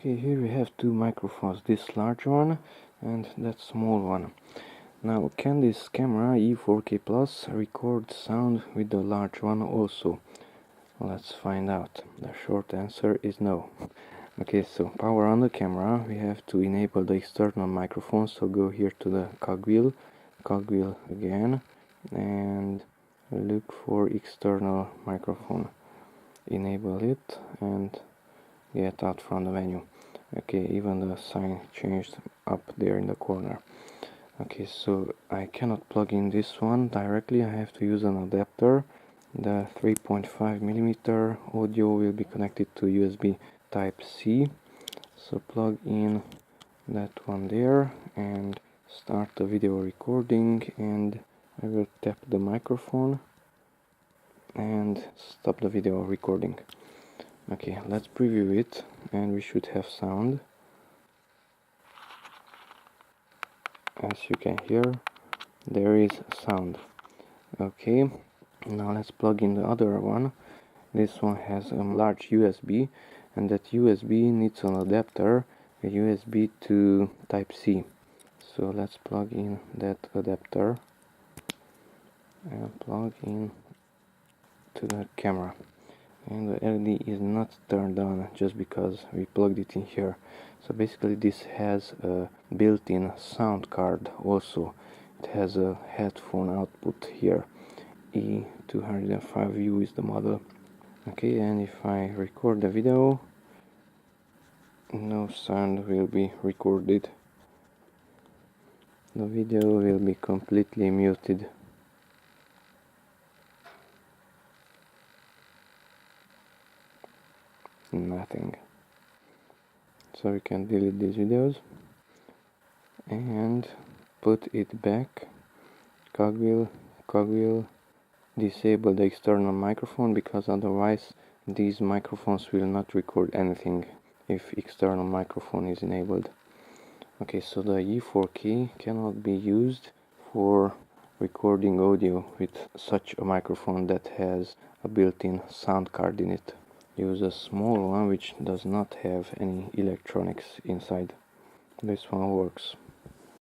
Okay, here we have two microphones, this large one and that small one. Now, can this camera E4K Plus record sound with the large one also? Let's find out. The short answer is no. Okay, so power on the camera, we have to enable the external microphone, so go here to the cogwheel again, and look for external microphone. Enable it and get out from the menu. Okay, even the sign changed up there in the corner. Okay, so I cannot plug in this one directly, I have to use an adapter. The 3.5mm audio will be connected to USB Type-C. So plug in that one there and start the video recording, and I will tap the microphone and stop the video recording. Okay, let's preview it and we should have sound. As you can hear, there is sound. Okay, now let's plug in the other one. This one has a large USB, and that USB needs an adapter, a USB to Type-C. So let's plug in that adapter and plug in to the camera. And the LED is not turned on just because we plugged it in here. So basically this has a built-in sound card also. It has a headphone output here. E205U is the model. Okay, and if I record the video, no sound will be recorded. The video will be completely muted. Nothing. So we can delete these videos and put it back. Cogwheel, disable the external microphone, because otherwise these microphones will not record anything if external microphone is enabled. Okay, so the E4K cannot be used for recording audio with such a microphone that has a built-in sound card in it. Use a small one which does not have any electronics inside. This one works.